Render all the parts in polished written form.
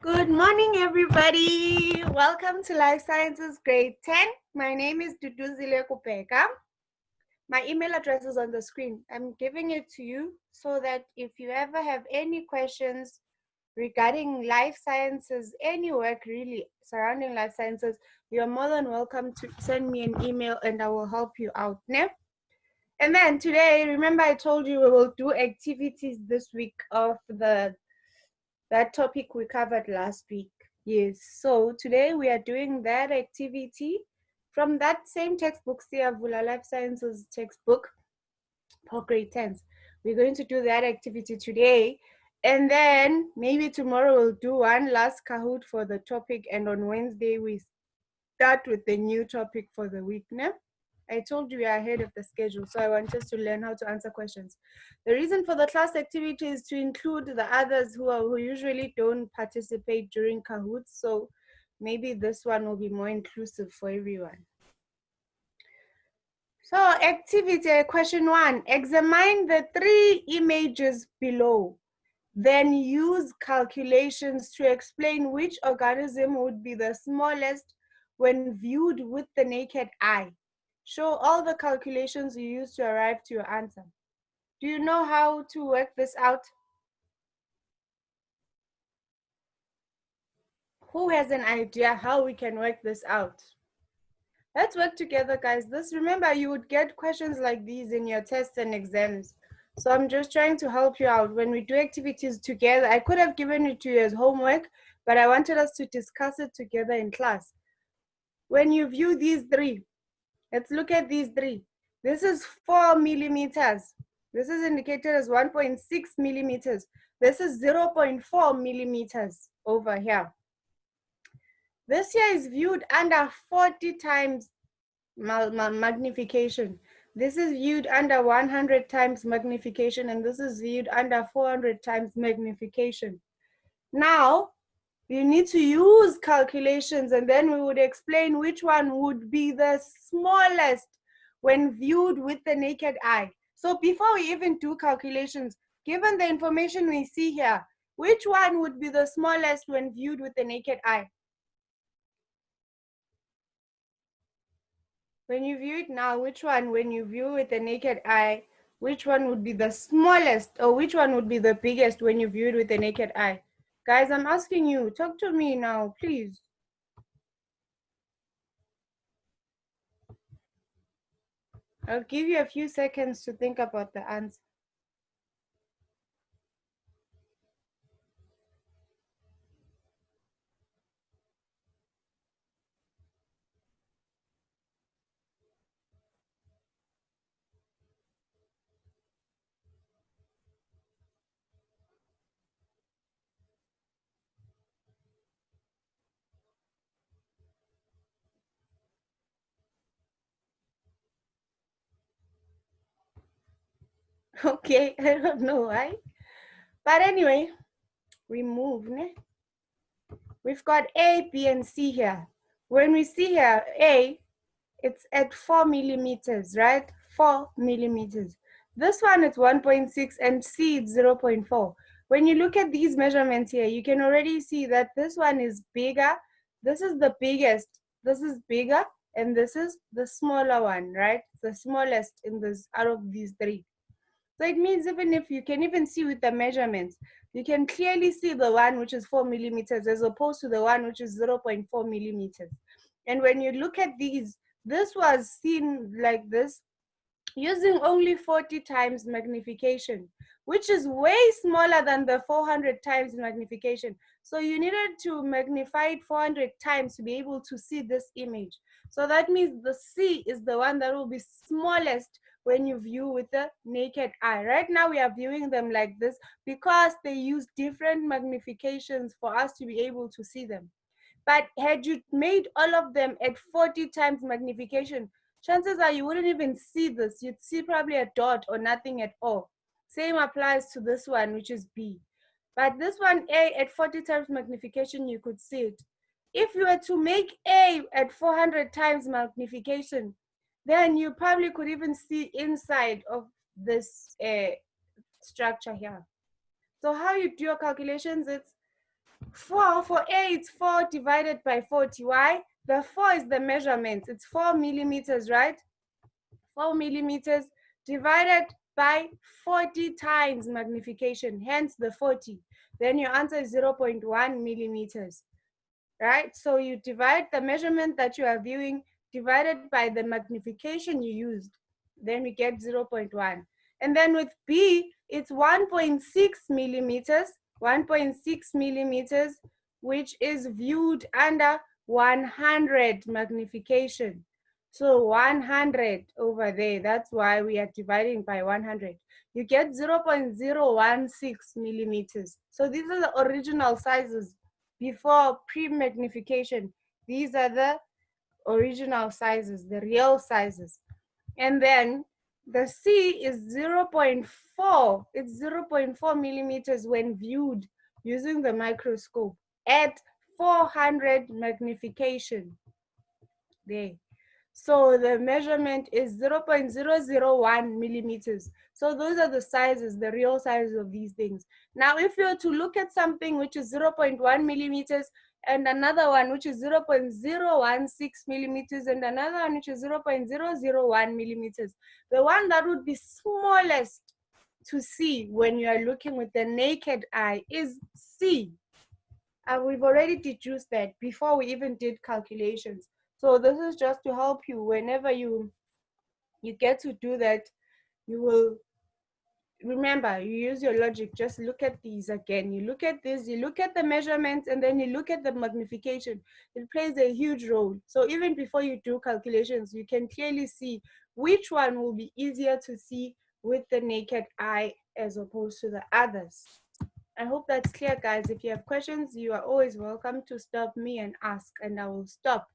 Good morning, everybody. Welcome to Life Sciences Grade 10. My name is Duduzile Kupeka. My email address is on the screen. I'm giving it to you so that if you ever have any questions regarding life sciences, any work really surrounding life sciences, you're more than welcome to send me an email and I will help you out. Ne? And then today, remember I told you we will do activities this week of that topic we covered last week. Yes, so today we are doing that activity from that same textbook, Vula Life Sciences textbook for grade 10s. We're going to do that activity today. And then maybe tomorrow we'll do one last Kahoot for the topic. And on Wednesday, we start with the new topic for the week. Ne? I told you we are ahead of the schedule, so I want us to learn how to answer questions. The reason for the class activity is to include the others who usually don't participate during Kahoot, so maybe this one will be more inclusive for everyone. So activity question 1, examine the 3 images below. Then use calculations to explain which organism would be the smallest when viewed with the naked eye. Show all the calculations you use to arrive to your answer. Do you know how to work this out? Who has an idea how we can work this out? Let's work together, guys. Remember, you would get questions like these in your tests and exams. So I'm just trying to help you out. When we do activities together, I could have given it to you as homework, but I wanted us to discuss it together in class. When you view these 3, let's look at these 3. This is 4 millimeters. This is indicated as 1.6 millimeters. This is 0.4 millimeters over here. This here is viewed under 40 times magnification. This is viewed under 100 times magnification, and this is viewed under 400 times magnification. Now, you need to use calculations, and then we would explain which one would be the smallest when viewed with the naked eye. So before we even do calculations, given the information we see here, which one would be the smallest when viewed with the naked eye? When you view it now, which one, when you view with the naked eye, which one would be the smallest, or which one would be the biggest when you view it with the naked eye? Guys, I'm asking you, talk to me now, please. I'll give you a few seconds to think about the answer. Okay, I don't know why. But anyway, we move. Ne? We've got A, B, and C here. When we see here, A, it's at 4 millimeters, right? 4 millimeters. This one is 1.6 and C is 0.4. When you look at these measurements here, you can already see that this one is bigger. This is the biggest. This is bigger, and this is the smaller one, right? The smallest in this out of these 3. So it means even if you can even see with the measurements, you can clearly see the one which is 4 millimeters as opposed to the one which is 0.4 millimeters. And when you look at these, this was seen like this using only 40 times magnification, which is way smaller than the 400 times magnification. So you needed to magnify it 400 times to be able to see this image. So that means the C is the one that will be smallest when you view with the naked eye. Right now we are viewing them like this because they use different magnifications for us to be able to see them. But had you made all of them at 40 times magnification, chances are you wouldn't even see this. You'd see probably a dot or nothing at all. Same applies to this one, which is B. But this one, A, at 40 times magnification, you could see it. If you were to make A at 400 times magnification, then you probably could even see inside of this structure here. So how you do your calculations, it's 4, for A, it's 4 divided by 40. Why? The 4 is the measurement. It's 4 millimeters, right? 4 millimeters divided by 40 times magnification, hence the 40. Then your answer is 0.1 millimeters, right? So you divide the measurement that you are viewing divided by the magnification you used. Then we get 0.1. And then with B, it's 1.6 millimeters, 1.6 millimeters, which is viewed under 100 magnification. So 100 over there, that's why we are dividing by 100. You get 0.016 millimeters. So these are the original sizes before pre-magnification. These are the original sizes, the real sizes. And then the C is 0.4. It's 0.4 millimeters when viewed using the microscope at 400 magnification. There. So the measurement is 0.001 millimeters. So those are the sizes, the real sizes of these things. Now, if you were to look at something which is 0.1 millimeters and another one which is 0.016 millimeters and another one which is 0.001 millimeters, the one that would be smallest to see when you are looking with the naked eye is C. And we've already deduced that before we even did calculations. So this is just to help you whenever you get to do that, you will remember, you use your logic, just look at these again. You look at this, you look at the measurements, and then you look at the magnification. It plays a huge role. So even before you do calculations, you can clearly see which one will be easier to see with the naked eye as opposed to the others. I hope that's clear, guys. If you have questions, you are always welcome to stop me and ask, and I will stop.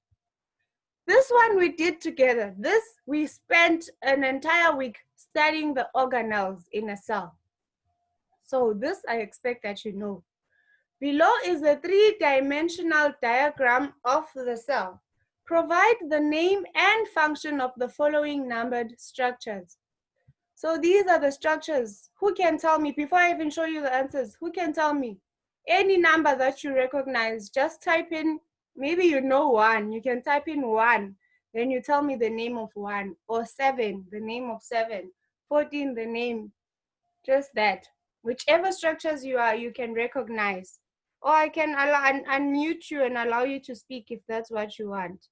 This one we did together. This, we spent an entire week studying the organelles in a cell. So this I expect that you know. Below is a three-dimensional diagram of the cell. Provide the name and function of the following numbered structures. So these are the structures. Who can tell me, before I even show you the answers, who can tell me? Any number that you recognize, just type in, maybe you know 1, you can type in 1, then you tell me the name of 1, or 7, the name of 7, 14, the name, just that. Whichever structures you can recognize. Or I can unmute you and allow you to speak if that's what you want.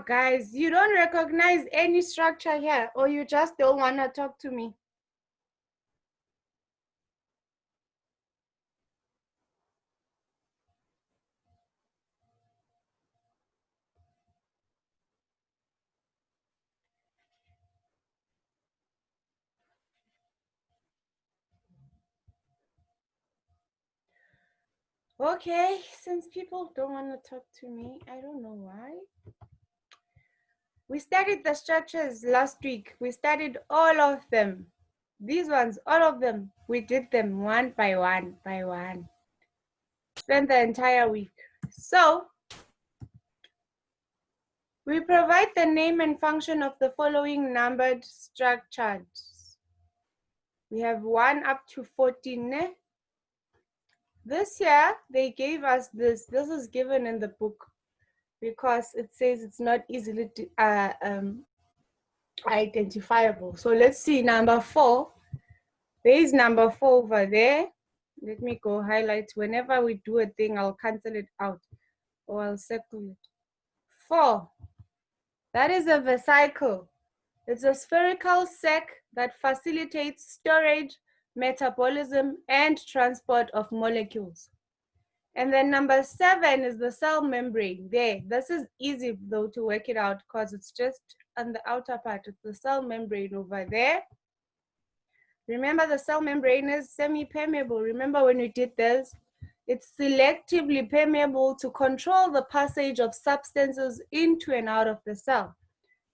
Guys, you don't recognize any structure here, or you just don't want to talk to me? Okay, since people don't want to talk to me, I don't know why. We studied the structures last week. We studied all of them. These ones, all of them, we did them one by one by one. Spent the entire week. So, we provide the name and function of the following numbered structures. We have 1 up to 14. This year, they gave us this. This is given in the book because it says it's not easily identifiable. So let's see, number 4. There is number 4 over there. Let me go highlight. Whenever we do a thing, I'll cancel it out or I'll circle it. 4. That is a vesicle. It's a spherical sac that facilitates storage, metabolism, and transport of molecules. And then number 7 is the cell membrane. There, this is easy though to work it out because it's just on the outer part. It's the cell membrane over there. Remember, the cell membrane is semi-permeable. Remember when we did this? It's selectively permeable to control the passage of substances into and out of the cell.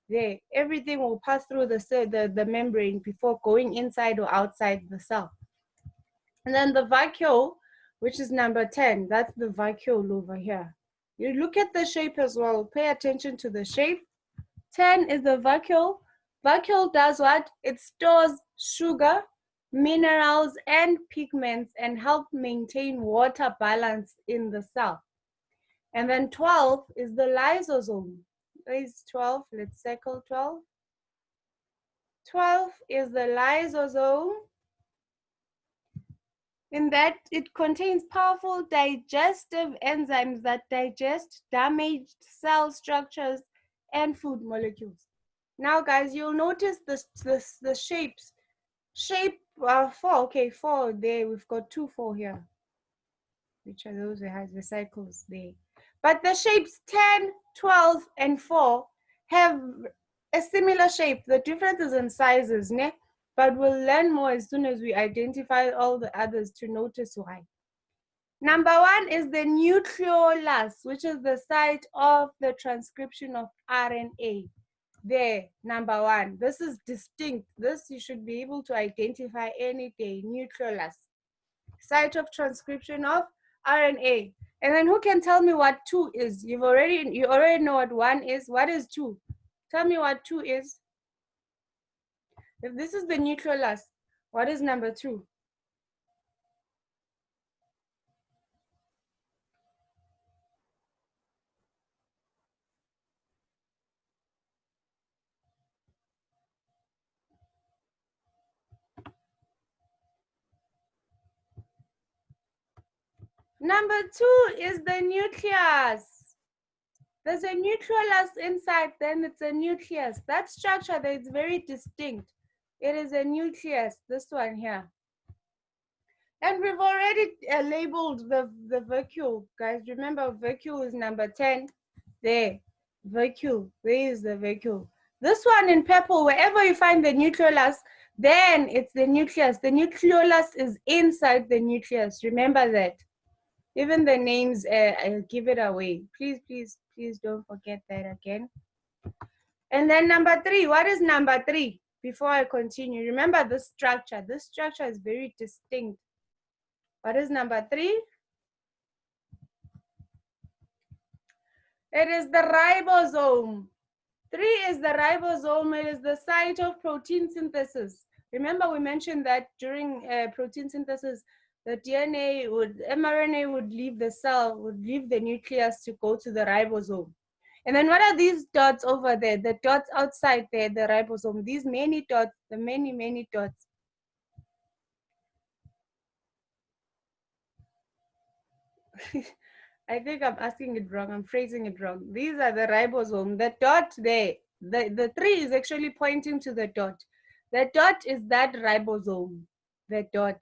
There, everything will pass through the membrane before going inside or outside the cell. And then the vacuole, which is number 10, that's the vacuole over here. You look at the shape as well. Pay attention to the shape. 10 is the vacuole. Vacuole does what? It stores sugar, minerals, and pigments and help maintain water balance in the cell. And then 12 is the lysosome. Where is 12? Let's circle 12. 12 is the lysosome. In that it contains powerful digestive enzymes that digest damaged cell structures and food molecules. Now, guys, you'll notice the shapes. Shape 4, okay, 4 there. We've got 2, 4 here. Which are those that has the cycles there. But the shapes 10, 12, and 4 have a similar shape. The difference is in sizes, ne? But we'll learn more as soon as we identify all the others to notice why. Number 1 is the nucleus, which is the site of the transcription of RNA. There, number 1. This is distinct. This you should be able to identify any day. Nucleus, site of transcription of RNA. And then who can tell me what 2 is? You already know what 1 is. What is 2? Tell me what 2 is. If this is the nucleus, what is number 2? Number 2 is the nucleus. There's a nucleus inside, then it's a nucleus. That structure that is very distinct. It is a nucleus, this one here. And we've already labeled the vacuole, guys. Remember, vacuole is number 10. There, vacuole. Where is the vacuole? This one in purple, wherever you find the nucleus, then it's the nucleus. The nucleus is inside the nucleus. Remember that. Even the names give it away. Please, please, please don't forget that again. And then number 3, what is number 3? Before I continue, remember this structure. This structure is very distinct. What is number 3? It is the ribosome. 3 is the ribosome. It is the site of protein synthesis. Remember we mentioned that during protein synthesis, the mRNA would leave the cell, would leave the nucleus to go to the ribosome. And then what are these dots over there? The dots outside there, the ribosome. These many dots, the many dots. I think I'm asking it wrong. I'm phrasing it wrong. These are the ribosome. The dot there, the 3 is actually pointing to the dot. The dot is that ribosome. The dot.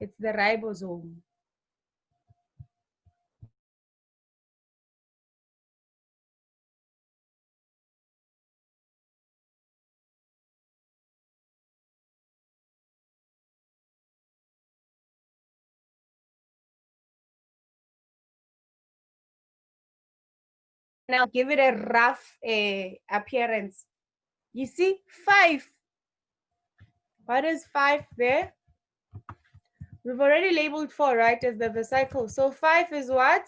It's the ribosome. Now give it a rough appearance. You see 5. What is 5 there? We've already labeled 4, right, as the vesicle. So 5 is what?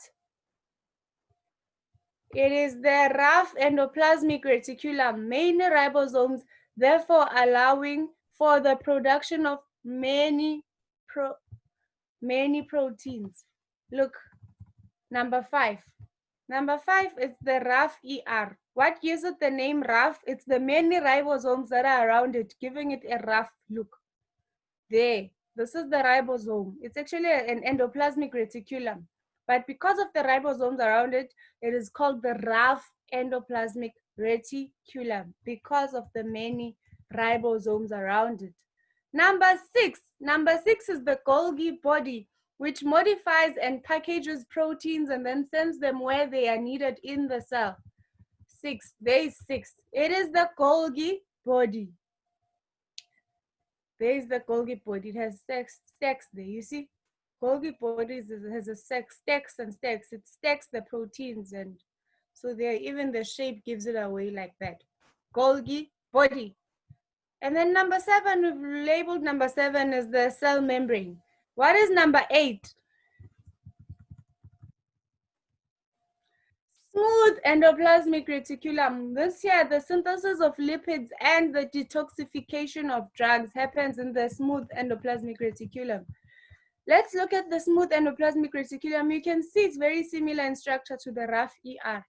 It is the rough endoplasmic reticulum, many ribosomes, therefore allowing for the production of many proteins. Look, number 5. Number 5 is the rough ER. What gives it the name rough? It's the many ribosomes that are around it, giving it a rough look. There, this is the ribosome. It's actually an endoplasmic reticulum. But because of the ribosomes around it, it is called the rough endoplasmic reticulum because of the many ribosomes around it. Number six is the Golgi body, which modifies and packages proteins and then sends them where they are needed in the cell. There is six. It is the Golgi body. There is the Golgi body. It has stacks there. You see, Golgi body has a stacks and stacks. It stacks the proteins, and so there, even the shape gives it away like that. Golgi body. And then number 7, we've labeled number 7 as the cell membrane. What is number 8? Smooth endoplasmic reticulum. This here, the synthesis of lipids and the detoxification of drugs happens in the smooth endoplasmic reticulum. Let's look at the smooth endoplasmic reticulum. You can see it's very similar in structure to the rough ER.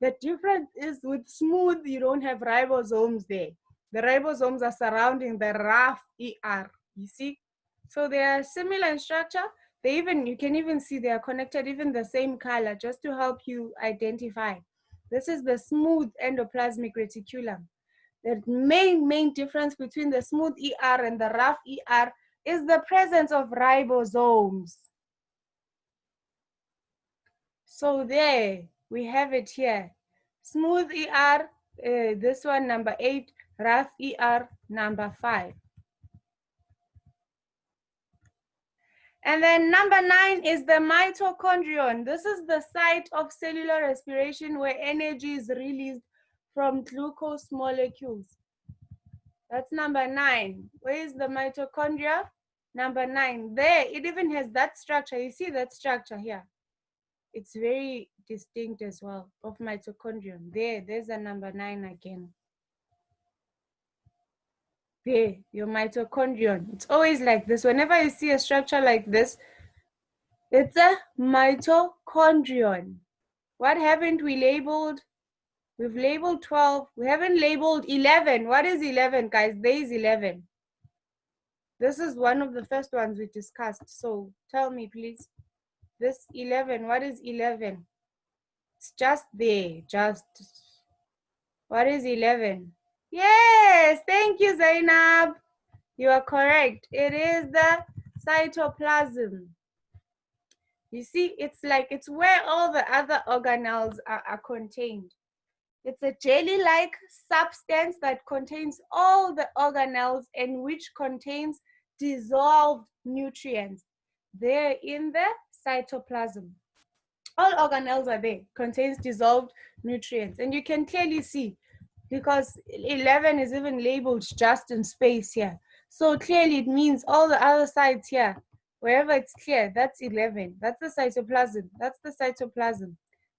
The difference is with smooth, you don't have ribosomes there. The ribosomes are surrounding the rough ER, you see? So they are similar in structure. You can even see they are connected, even the same color, just to help you identify. This is the smooth endoplasmic reticulum. The main difference between the smooth ER and the rough ER is the presence of ribosomes. So there, we have it here. Smooth ER, this one number 8, rough ER number 5. And then number 9 is the mitochondrion. This is the site of cellular respiration where energy is released from glucose molecules. That's number 9. Where is the mitochondria? Number 9. There, it even has that structure. You see that structure here? It's very distinct as well of mitochondrion. There's a number 9 again. There, your mitochondrion. It's always like this. Whenever you see a structure like this, it's a mitochondrion. What haven't we labeled? We've labeled 12. We haven't labeled 11. What is 11, guys? There is 11. This is one of the first ones we discussed. So tell me, please. This 11, what is 11? It's just there, what is 11? Yes, thank you, Zainab. You are correct. It is the cytoplasm. You see, it's where all the other organelles are contained. It's a jelly-like substance that contains all the organelles and which contains dissolved nutrients. They're in the cytoplasm. All organelles are there, contains dissolved nutrients. And you can clearly see because 11 is even labeled just in space here. So clearly it means all the other sides here, wherever it's clear, that's 11. That's the cytoplasm. That's the cytoplasm.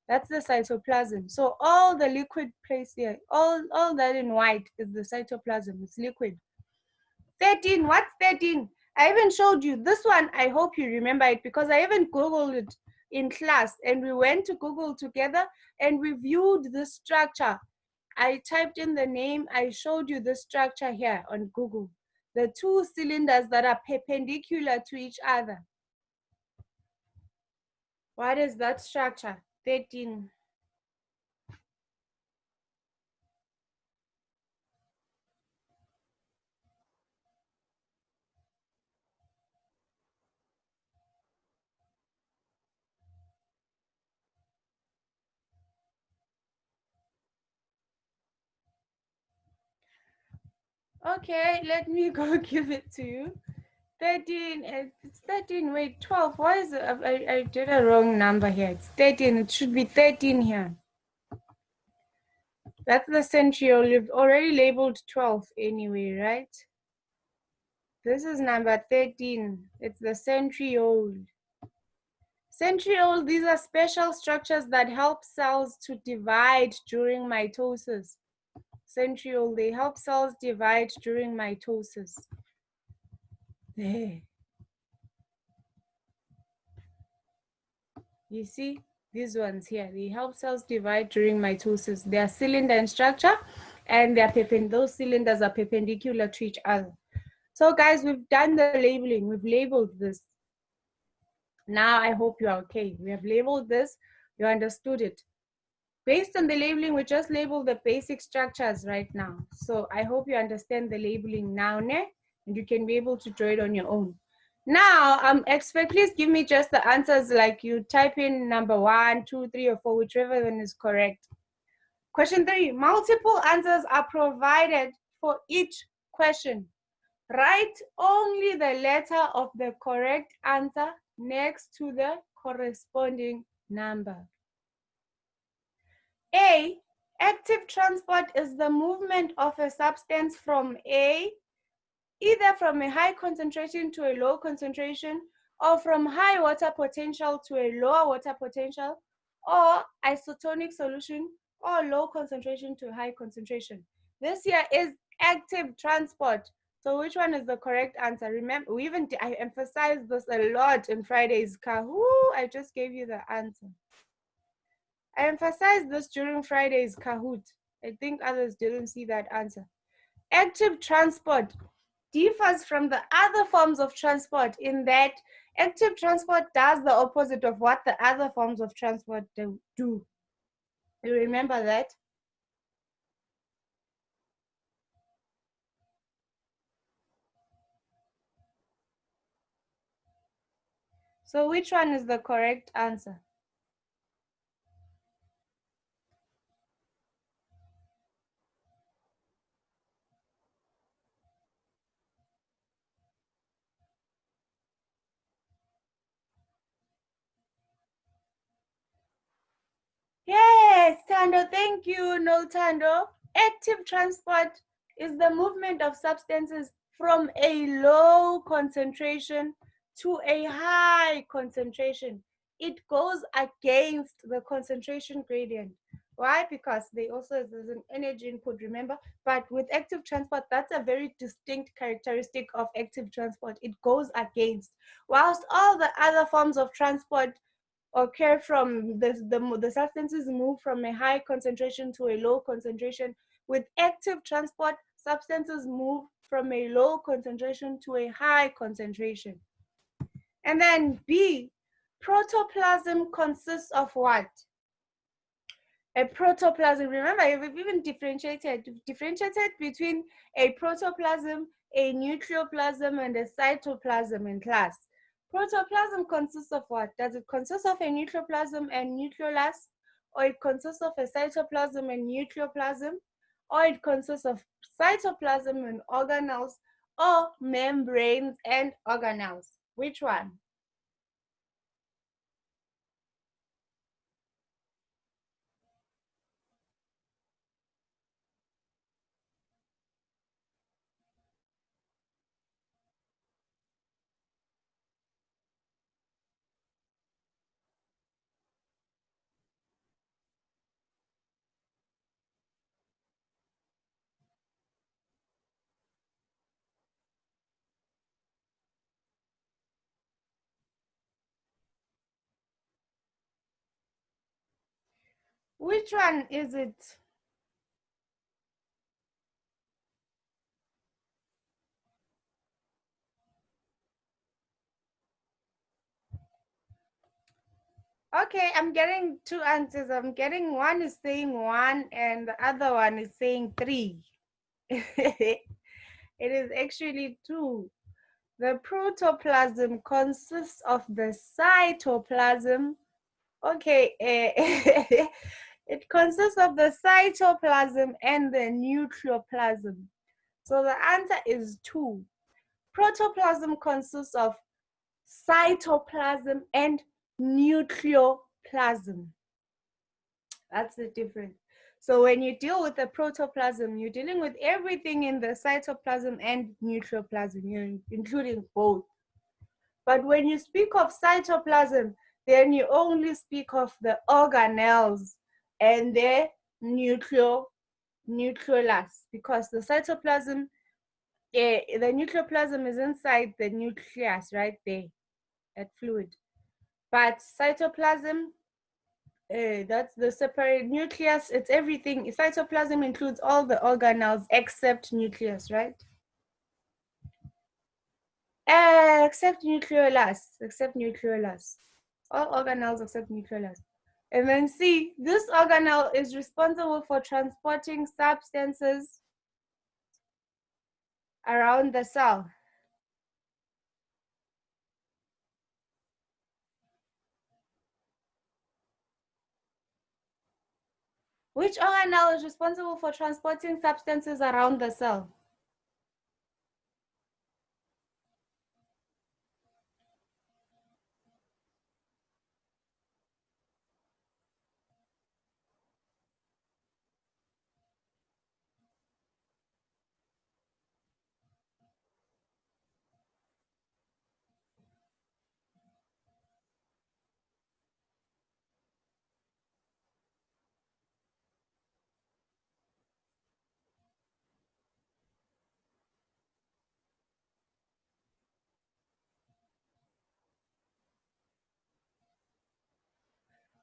That's the cytoplasm. So all the liquid place here, all that in white is the cytoplasm. It's liquid. 13, what's 13? I even showed you this one. I hope you remember it because I even Googled it in class and we went to Google together and we viewed the structure. I typed in the name, I showed you the structure here on Google. The two cylinders that are perpendicular to each other. What is that structure? 13. Okay, let me go give it to you. 13, it's 13, wait, 12. Why is it? I did a wrong number here. It's 13, it should be 13 here. That's the centriole. You've already labeled 12 anyway, right? This is number 13. It's the centriole. Centriole, these are special structures that help cells to divide during mitosis. Centriole, they help cells divide during mitosis. There. You see these ones here, they help cells divide during mitosis. They are cylinder in structure and those cylinders are perpendicular to each other. So guys, we've done the labeling. We've labeled this. Now I hope you're okay. We have labeled this. You understood it. Based on the labeling, we just labeled the basic structures right now. So I hope you understand the labeling now, ne? and you can be able to draw it on your own. Now, please give me just the answers, like you type in number 1, 2, 3, or 4, whichever one is correct. Question 3, multiple answers are provided for each question. Write only the letter of the correct answer next to the corresponding number. A, active transport is the movement of a substance from either from a high concentration to a low concentration, or from high water potential to a lower water potential, or isotonic solution, or low concentration to high concentration. This here is active transport. So which one is the correct answer? Remember, I emphasized this a lot in Friday's Kahoot. I just gave you the answer. I emphasized this during Friday's Kahoot. I think others didn't see that answer. Active transport differs from the other forms of transport in that active transport does the opposite of what the other forms of transport do. You remember that? So which one is the correct answer? Yes, Tando, thank you. No, Tando. Active transport is the movement of substances from a low concentration to a high concentration. It goes against the concentration gradient. Why? Because they also, there's an energy input, remember? But with active transport, that's a very distinct characteristic of active transport. It goes against. Whilst all the other forms of transport occur from the substances move from a high concentration to a low concentration. With active transport, substances move from a low concentration to a high concentration. And then B, protoplasm consists of what? A protoplasm, remember, we've even differentiated between a protoplasm, a nucleoplasm, and a cytoplasm in class. Protoplasm consists of what? Does it consist of a nucleoplasm and nucleolus? Or it consists of a cytoplasm and nucleoplasm? Or it consists of cytoplasm and organelles? Or membranes and organelles? Which one? Which one is it? Okay, I'm getting two answers. I'm getting one is saying 1 and the other one is saying 3. It is actually 2. The protoplasm consists of the cytoplasm. Okay, it consists of the cytoplasm and the nucleoplasm. So the answer is 2. Protoplasm consists of cytoplasm and nucleoplasm. That's the difference. So when you deal with the protoplasm, you're dealing with everything in the cytoplasm and nucleoplasm, you're including both. But when you speak of cytoplasm, then you only speak of the organelles and the nucleolus, because the cytoplasm, the nucleoplasm is inside the nucleus right there, that fluid. But cytoplasm, that's the separate nucleus. It's everything. Cytoplasm includes all the organelles except nucleus, right? Except nucleolus. Except nucleolus. All organelles except nucleolus. And then C, this organelle is responsible for transporting substances around the cell? Which organelle is responsible for transporting substances around the cell?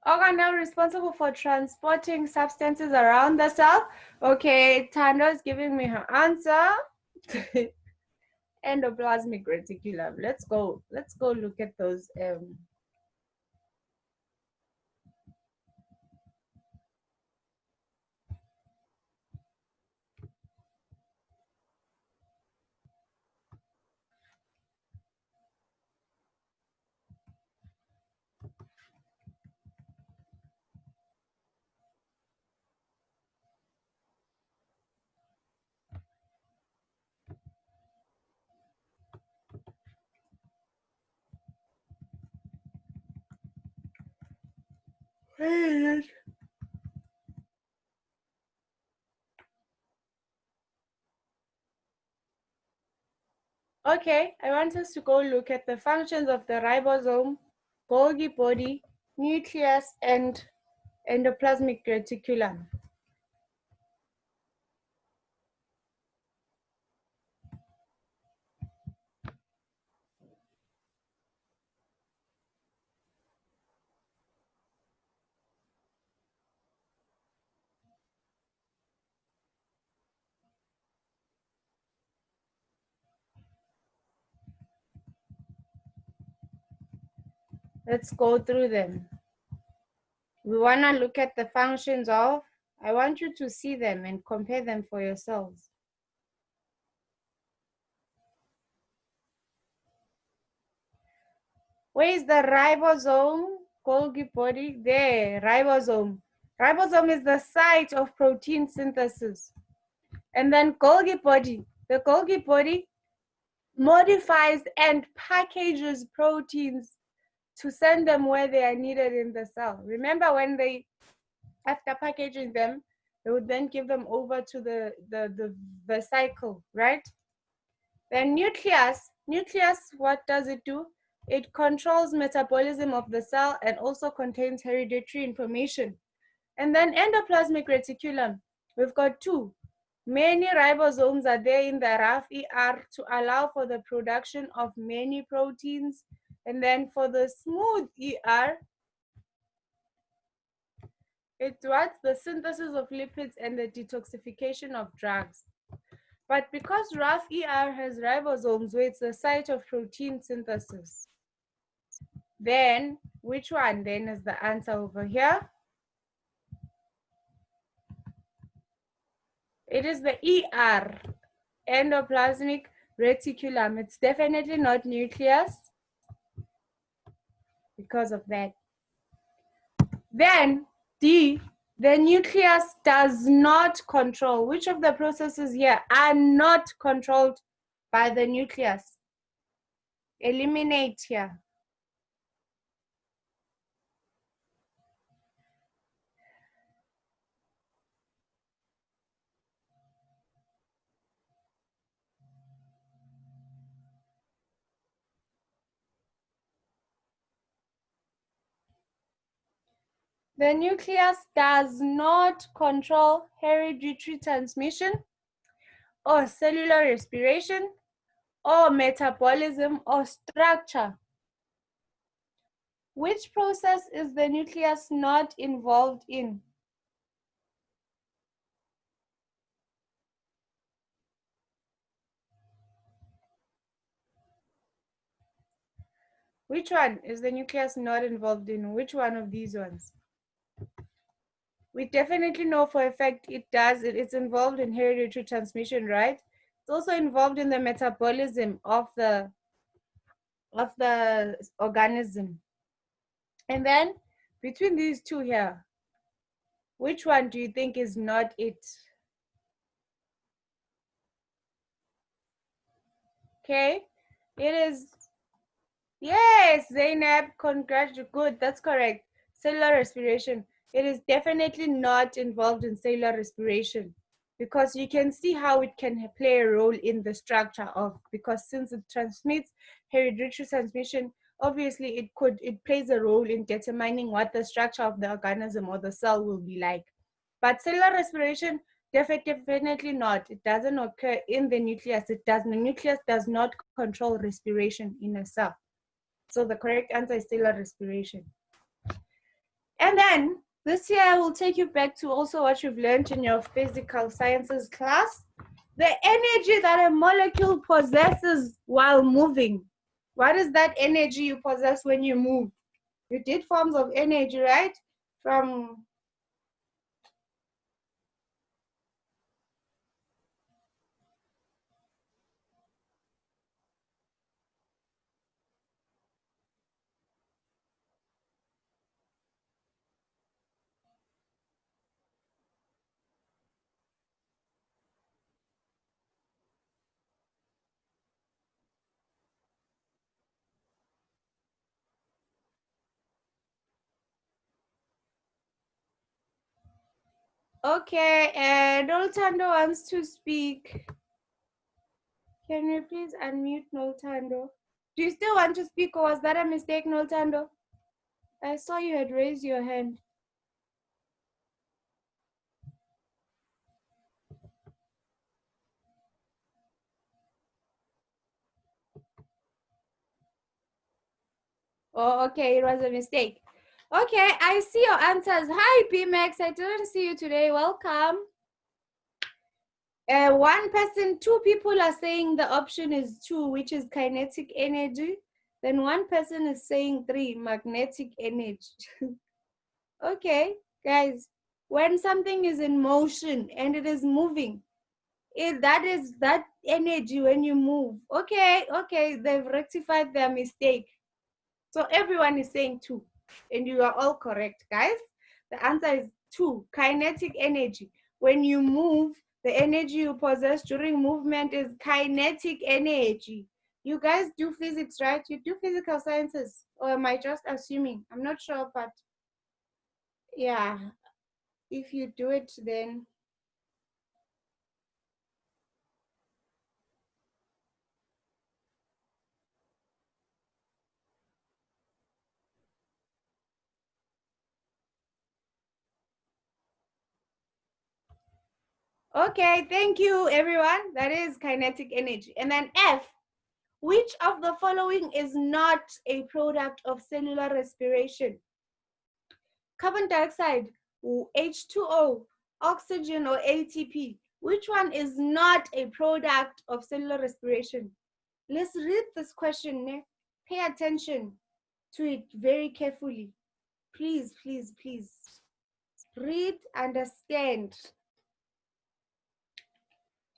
Organelle responsible for transporting substances around the cell. Okay, Tando is giving me her answer. Endoplasmic reticulum. Let's go. Let's go look at those. Okay, I want us to go look at the functions of the ribosome, Golgi body, nucleus, and endoplasmic reticulum. Let's go through them. We want to look at the functions of, I want you to see them and compare them for yourselves. Where is the ribosome? Golgi body, there, ribosome. Ribosome is the site of protein synthesis. And then Golgi body, the Golgi body modifies and packages proteins to send them where they are needed in the cell. Remember when they, after packaging them, they would then give them over to the vesicle, right? Then nucleus, what does it do? It controls metabolism of the cell and also contains hereditary information. And then endoplasmic reticulum, we've got two. Many ribosomes are there in the rough ER to allow for the production of many proteins. And then for the smooth ER, it's what? The synthesis of lipids and the detoxification of drugs. But because rough ER has ribosomes where it's the site of protein synthesis, then which one then is the answer over here? It is the ER, endoplasmic reticulum. It's definitely not nucleus because of that. Then D, the nucleus does not control. Which of the processes here are not controlled by the nucleus? Eliminate here. The nucleus does not control hereditary transmission or cellular respiration or metabolism or structure. Which process is the nucleus not involved in? Which one is the nucleus not involved in? Which one of these ones? We definitely know for a fact it does. It's involved in hereditary transmission, right? It's also involved in the metabolism of the organism. And then between these two here, which one do you think is not it? Okay, it is, yes, Zainab, congratulations, good, that's correct. Cellular respiration. It is definitely not involved in cellular respiration because you can see how it can play a role in the structure of, because since it transmits hereditary transmission, obviously it plays a role in determining what the structure of the organism or the cell will be like. But cellular respiration, definitely not. It doesn't occur in the nucleus. The nucleus does not control respiration in a cell. So the correct answer is cellular respiration. And then this year I will take you back to also what you've learned in your physical sciences class. The energy that a molecule possesses while moving. What is that energy you possess when you move? You did forms of energy, right? From okay, and Noltando wants to speak. Can you please unmute Noltando? Do you still want to speak, or was that a mistake, Noltando? I saw you had raised your hand. Oh, okay, it was a mistake. Okay, I see your answers. Hi, PMax. I didn't see you today. Welcome. One person, two people are saying the option is 2, which is kinetic energy. Then one person is saying 3, magnetic energy. Okay, guys, when something is in motion and it is moving, that is that energy when you move. Okay, they've rectified their mistake. So everyone is saying 2, and you are all correct, guys. The answer is 2, kinetic energy. When you move, the energy you possess during movement is kinetic energy. You guys do physics, right? You do physical sciences, or am I just assuming? I'm not sure, but yeah, if you do it, then okay, thank you, everyone. That is kinetic energy. And then F, which of the following is not a product of cellular respiration? Carbon dioxide, H2O, oxygen, or ATP. Which one is not a product of cellular respiration? Let's read this question. Ne? Pay attention to it very carefully. Please, please, please. Read, understand.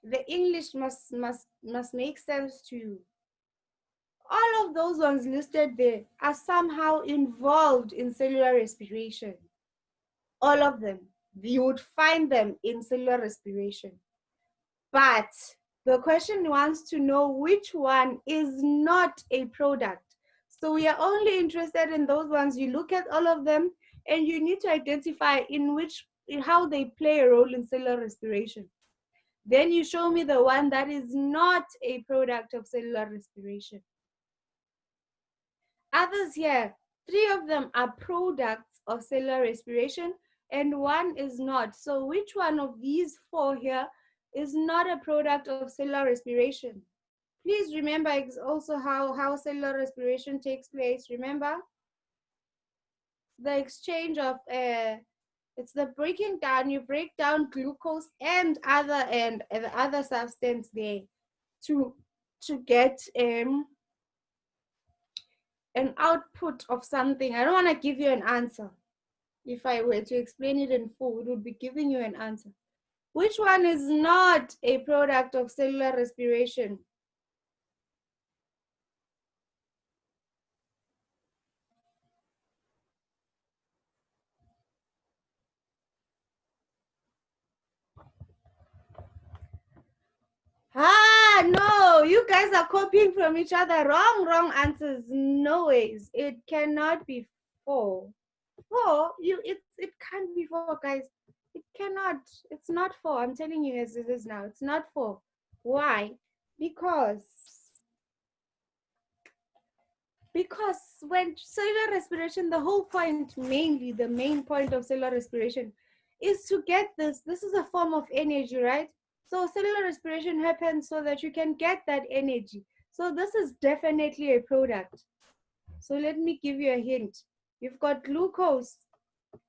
The English must make sense to you. All of those ones listed there are somehow involved in cellular respiration. All of them. You would find them in cellular respiration. But the question wants to know which one is not a product. So we are only interested in those ones. You look at all of them and you need to identify how they play a role in cellular respiration. Then you show me the one that is not a product of cellular respiration. Others here, 3 of them are products of cellular respiration and 1 is not. So which one of these 4 here is not a product of cellular respiration? Please remember also how cellular respiration takes place. Remember the exchange of it's the breaking down. You break down glucose and the other substance there to get an output of something. I don't want to give you an answer. If I were to explain it in full, it would be giving you an answer. Which one is not a product of cellular respiration? Ah, no, you guys are copying from each other. Wrong answers. No ways. It cannot be 4. 4, it can't be 4, guys. It cannot. It's not 4. I'm telling you as it is now. It's not 4. Why? Because when cellular respiration, the whole point, mainly the main point of cellular respiration is to get this. This is a form of energy, right? So cellular respiration happens so that you can get that energy. So this is definitely a product. So let me give you a hint. You've got glucose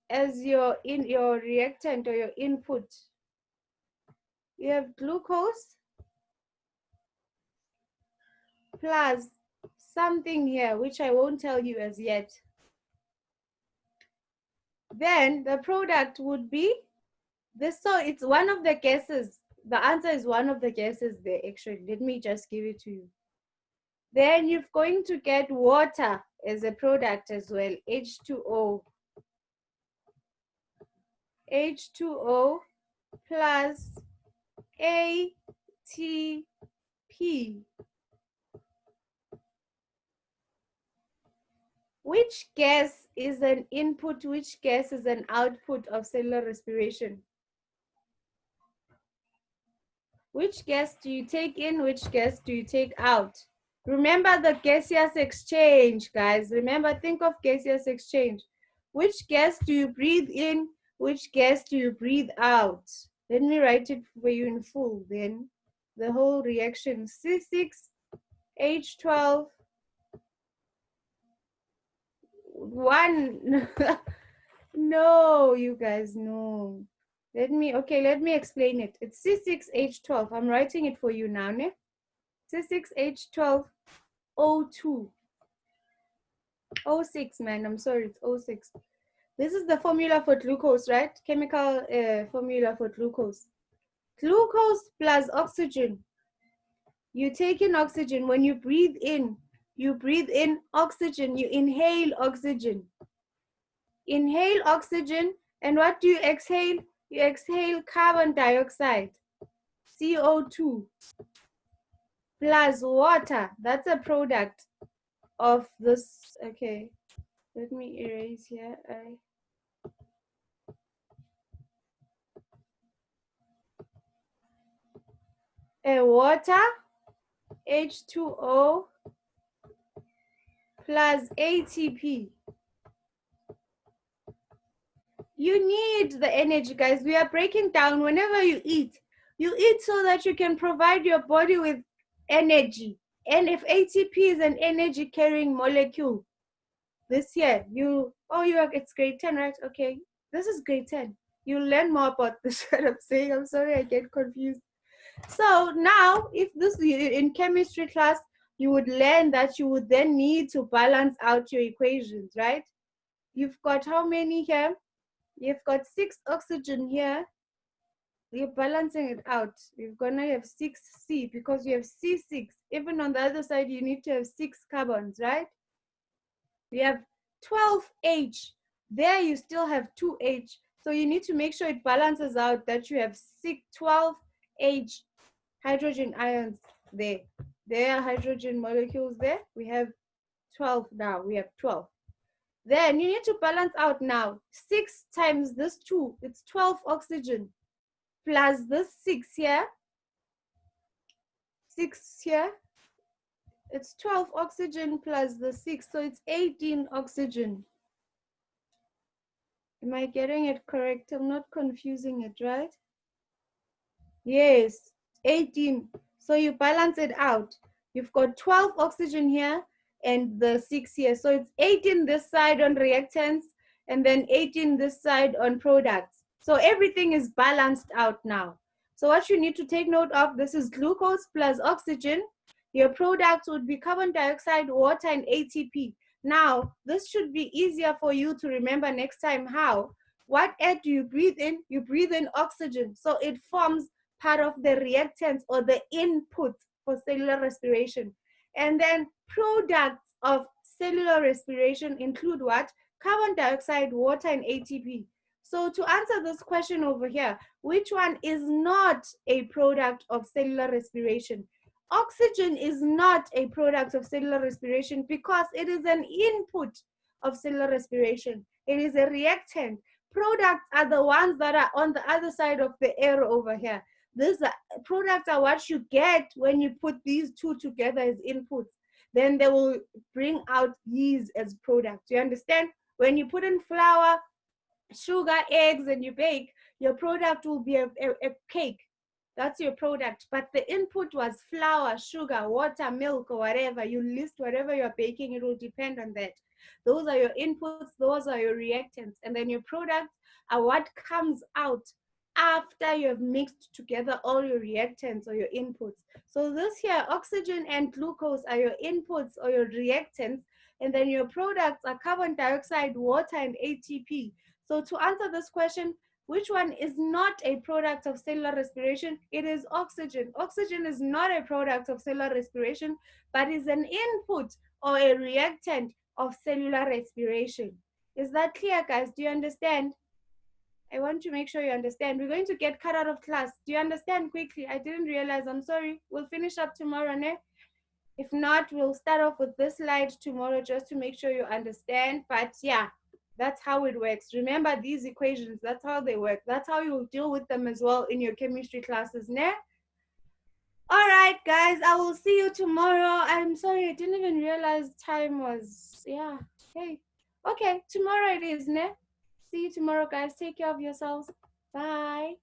as your reactant or your input. You have glucose plus something here, which I won't tell you as yet. Then the product would be this. So it's one of the gases. The answer is one of the gases there, actually. Let me just give it to you. Then you're going to get water as a product as well, H2O. H2O plus ATP. Which gas is an input, which gas is an output of cellular respiration? Which gas do you take in, which gas do you take out? Remember the gaseous exchange, guys. Remember, think of gaseous exchange. Which gas do you breathe in, which gas do you breathe out? Let me write it for you in full then. The whole reaction, C6H12, 1. No, you guys, no. Let me explain it. It's C6H12. I'm writing it for you now, ne? C6H12O2. O6, man, I'm sorry, it's O6. This is the formula for glucose, right? Chemical formula for glucose. Glucose plus oxygen. You take in oxygen. When you breathe in oxygen, you inhale oxygen. Inhale oxygen, and what do you exhale? You exhale carbon dioxide, CO2, plus water. That's a product of this. Okay, let me erase here. Water, H2O, plus ATP. You need the energy, guys. We are breaking down whenever you eat. You eat so that you can provide your body with energy. And if ATP is an energy carrying molecule, this year it's grade 10, right? Okay, this is grade 10. You'll learn more about this. What I'm saying. I'm sorry, I get confused. So now, if this in chemistry class, you would learn that you would then need to balance out your equations, right? You've got how many here? You've got 6 oxygen here. You're balancing it out. You're gonna have 6C because you have C6. Even on the other side, you need to have 6 carbons, right? We have 12H. There you still have 2H. So you need to make sure it balances out that you have 12H hydrogen ions there. There are hydrogen molecules there. We have 12 now. We have 12. Then you need to balance out now. 6 times this 2, it's 12 oxygen. Plus this 6 here. 6 here. It's 12 oxygen plus the 6. So it's 18 oxygen. Am I getting it correct? I'm not confusing it, right? Yes, 18. So you balance it out. You've got 12 oxygen here and the 6 here. So it's 18 this side on reactants and then 18 this side on products. So everything is balanced out now. So what you need to take note of, this is glucose plus oxygen. Your products would be carbon dioxide, water, and ATP. Now, this should be easier for you to remember next time. How? What air do you breathe in? You breathe in oxygen. So it forms part of the reactants or the input for cellular respiration. And then products of cellular respiration include what? Carbon dioxide, water, and ATP. So to answer this question over here, which one is not a product of cellular respiration? Oxygen is not a product of cellular respiration because it is an input of cellular respiration. It is a reactant. Products are the ones that are on the other side of the arrow over here. These products are what you get when you put these two together as inputs. Then they will bring out these as products. You understand? When you put in flour, sugar, eggs, and you bake, your product will be a cake. That's your product. But the input was flour, sugar, water, milk, or whatever. You list whatever you're baking, it will depend on that. Those are your inputs, those are your reactants. And then your products are what comes out after you've mixed together all your reactants or your inputs. So this here, oxygen and glucose are your inputs or your reactants. And then your products are carbon dioxide, water, and ATP. So to answer this question, which one is not a product of cellular respiration? It is oxygen. Oxygen is not a product of cellular respiration, but is an input or a reactant of cellular respiration. Is that clear, guys? Do you understand? I want to make sure you understand. We're going to get cut out of class. Do you understand quickly? I didn't realize. I'm sorry. We'll finish up tomorrow, ne? If not, we'll start off with this slide tomorrow just to make sure you understand. But yeah, that's how it works. Remember these equations. That's how they work. That's how you will deal with them as well in your chemistry classes, ne? All right, guys, I will see you tomorrow. I'm sorry, I didn't even realize time was, yeah. Hey, okay, tomorrow it is, ne? See you tomorrow, guys. Take care of yourselves. Bye.